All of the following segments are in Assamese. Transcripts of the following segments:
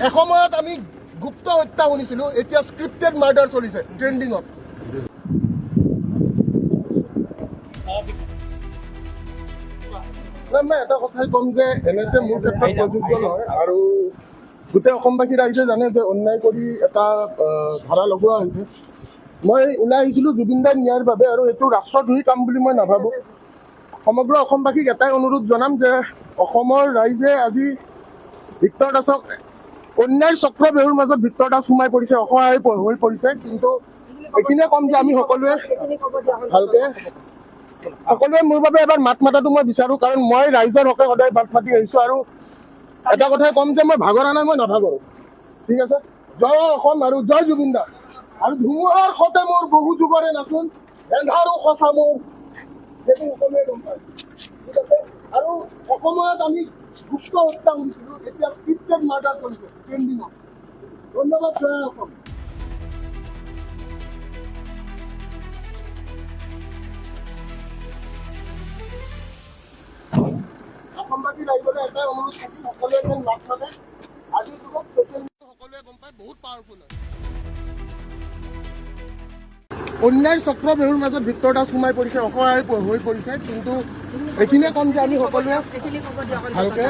এসময়ত আমি গুপ্ত হত্যা শুনিছিলোঁ, এতিয়া স্ক্ৰিপ্টেড মাৰ্ডাৰ চলিছে ট্ৰেণ্ডিঙত। মই এটা কথাই ক'ম যে NSA মোৰ ক্ষেত্ৰত প্ৰযোজ্য নহয়, আৰু গোটেই অসমবাসী ৰাইজে জানে যে অন্যায় কৰি এটা ধাৰা লগোৱা হৈছে। মই ওলাই আহিছিলোঁ জুবিন দাৰ ন্যায়ৰ বাবে, আৰু এইটো ৰাষ্ট্ৰদ্ৰোহী কাম বুলি মই নাভাবোঁ। সমগ্ৰ অসমবাসীক এটাই অনুৰোধ জনাম যে অসমৰ ৰাইজে আজি ভিক্টৰ দাসক অন্যায় চক্ৰবেহুৰ মাজত ভিক্টৰ দাস সোমাই পৰিছে, অসহায় হৈ পৰিছে। কিন্তু এইখিনিয়ে ক'ম যে আমি সকলোৱে ভালকে মোৰ বাবে এবাৰ মাত মাতাটো মই বিচাৰোঁ, কাৰণ মই ৰাইজৰ হকে সদায় মাত মাতি আহিছোঁ। আৰু এটা কথাই ক'ম যে মই ভাগৰা নাই, মই নাভাগৰো। ঠিক আছে, জয় অসম আৰু জয় জুবিন দাস। আৰু ধুমুহাৰ সতে মোৰ বহু যুগৰে নাচোন, এন্ধাৰো সঁচা মোৰ, সেইটো সকলোৱে গম পায়। ঠিক আছে, আৰু এসময়ত আমি গুপ্ত হত্যা শুনিছিলোঁ, এতিয়া স্ক্ৰিপ্টেড মাৰ্ডাৰ চলিছে ট্ৰেণ্ডিঙত। ধন্যবাদ, জয় অসম। অসমবাসী ৰাইজলৈ এটাই অনুৰোধ থাকিল, সকলোৱে যেন মাত মাতে। আজিৰ যুগত ছ'চিয়েল মিডিয়া সকলোৱে গম পায় বহুত পাৱাৰফুল হয়। অন্যায় চক্ৰবেহুৰ মাজত ভিক্টৰ দাস সোমাই পৰিছে, অসহায় হৈ পৰিছে। কিন্তু এইখিনিয়ে ক'ম যে আমি সকলোৱে ভালকে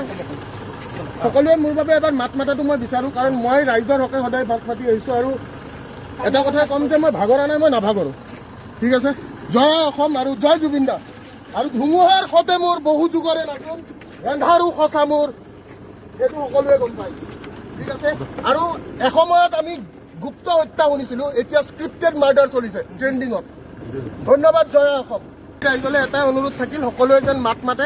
মোৰ বাবে এবাৰ মাত মাতাটো মই বিচাৰোঁ, কাৰণ মই ৰাইজৰ হকে সদায় মাত মাতি আহিছোঁ। আৰু এটা কথাই ক'ম যে মই ভাগৰা নাই, মই নাভাগৰো। ঠিক আছে, জয় অসম আৰু জয় জুবিন দাস। আৰু ধুমুহাৰ সতে মোৰ বহু যুগৰে নাচোন, এন্ধাৰো সঁচা মোৰ, সেইটো সকলোৱে গম পায়। ঠিক আছে, আৰু এসময়ত আমি গুপ্ত হত্যা শুনিছিলোঁ, এতিয়া স্ক্ৰিপ্টেড মাৰ্ডাৰ চলিছে ট্ৰেণ্ডিঙত। ধন্যবাদ, জয় অসম। ৰাইজলৈ এটাই অনুৰোধ থাকিল, সকলোৱে যেন মাত মাতে।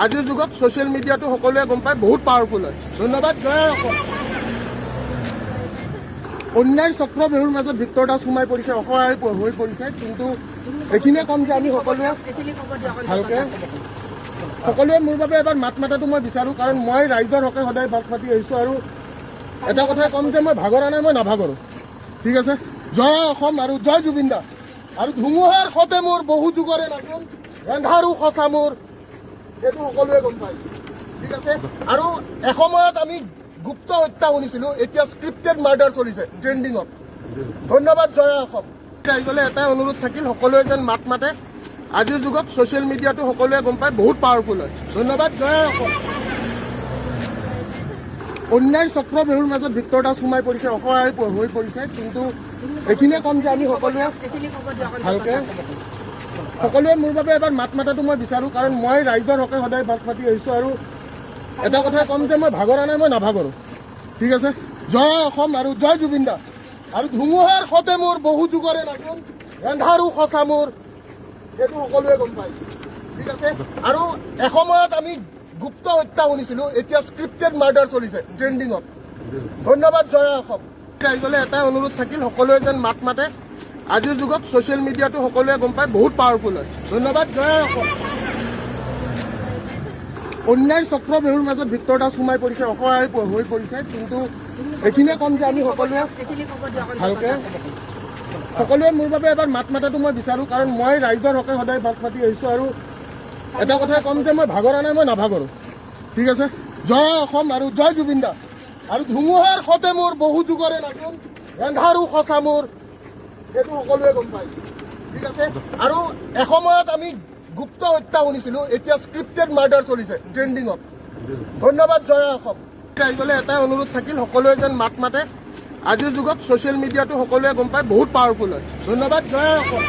আজিৰ যুগত ছ'চিয়েল মিডিয়াটো সকলোৱে গম পায় বহুত পাৱাৰফুল হয়। ধন্যবাদ, জয় অসম। অন্যায় চক্ৰবেহুৰ মাজত ভিক্টৰ দাস সোমাই পৰিছে, অসহায় হৈ পৰিছে। কিন্তু এইখিনিয়ে ক'ম যে আমি সকলোৱে ভালকে মোৰ বাবে এবাৰ মাত মাতাটো মই বিচাৰোঁ, কাৰণ মই ৰাইজৰ হকে সদায় মাত মাতি আহিছোঁ। আৰু এটা কথাই ক'ম যে মই ভাগৰা নাই, মই নাভাগৰো। ঠিক আছে, জয় অসম আৰু জয় জুবিন দাস। আৰু ধুমুহাৰ সতে মোৰ বহু যুগৰে নাচোন, এন্ধাৰো সঁচা মোৰ, সেইটো সকলোৱে গম পায়। ঠিক আছে, আৰু এসময়ত আমি গুপ্ত হত্যা শুনিছিলোঁ, এতিয়া স্ক্ৰিপ্টেড মাৰ্ডাৰ চলিছে ট্ৰেণ্ডিঙত। ধন্যবাদ, জয় অসম। ৰাইজলৈ এটাই অনুৰোধ থাকিল, সকলোৱে যেন মাত মাতে। আজিৰ যুগত ছ'চিয়েল মিডিয়াটো সকলোৱে গম পায় বহুত পাৱাৰফুল হয়। ধন্যবাদ, জয় অসম। অন্যায় চক্ৰবেহুৰ মাজত ভিক্টৰ দাস সোমাই পৰিছে, অসহায় হৈ পৰিছে। কিন্তু এইখিনিয়ে ক'ম যে আমি সকলোৱে ভালকে মোৰ বাবে এবাৰ মাত মাতাটো মই বিচাৰোঁ, কাৰণ মই ৰাইজৰ হকে সদায় মাত মাতি আহিছোঁ। আৰু এটা কথাই ক'ম যে মই ভাগৰা নাই, মই নাভাগৰো। ঠিক আছে, জয় অসম আৰু জয় জুবিন দাস। আৰু ধুমুহাৰ সতে মোৰ বহু যুগৰে নাচোন, এন্ধাৰো সঁচা মোৰ, সেইটো সকলোৱে গম পায়। ঠিক আছে, আৰু এসময়ত আমি গুপ্ত হত্যা শুনিছিলোঁ, এতিয়া স্ক্ৰিপ্টেড মাৰ্ডাৰ চলিছে ট্ৰেণ্ডিঙত। ধন্যবাদ, জয় অসম। ৰাইজলৈ এটাই অনুৰোধ থাকিল, সকলোৱে যেন মাত মাতে। আজিৰ যুগত ছ'চিয়েল মিডিয়াটো সকলোৱে গম পায় বহুত পাৱাৰফুল হয়। ধন্যবাদ, জয় অসম। অন্যায় চক্ৰবেহুৰ মাজত ভিক্টৰ দাস সোমাই পৰিছে, অসহায় হৈ পৰিছে। কিন্তু এইখিনিয়ে ক'ম যে আমি সকলোৱে ভালকে মোৰ বাবে এবাৰ মাত মাতাটো মই বিচাৰোঁ, কাৰণ মই ৰাইজৰ হকে সদায় মাত মাতি আহিছোঁ। আৰু এটা কথাই ক'ম যে মই ভাগৰা নাই, মই নাভাগৰো। ঠিক আছে, জয় অসম আৰু জয় জুবিন দাস। আৰু ধুমুহাৰ সতে মোৰ বহু যুগৰে নাচোন, এন্ধাৰো সঁচা মোৰ, সেইটো সকলোৱে গম পায়। ঠিক আছে, আৰু এসময়ত আমি গুপ্ত হত্যা শুনিছিলোঁ, এতিয়া স্ক্ৰিপ্টেড মাৰ্ডাৰ চলিছে ট্ৰেণ্ডিঙত। ধন্যবাদ, জয় অসম। ৰাইজলৈ এটাই অনুৰোধ থাকিল, সকলোৱে যেন মাত মাতে। আজিৰ যুগত ছ'চিয়েল মিডিয়াটো সকলোৱে গম পায় বহুত পাৱাৰফুল হয়। ধন্যবাদ, জয় অসম।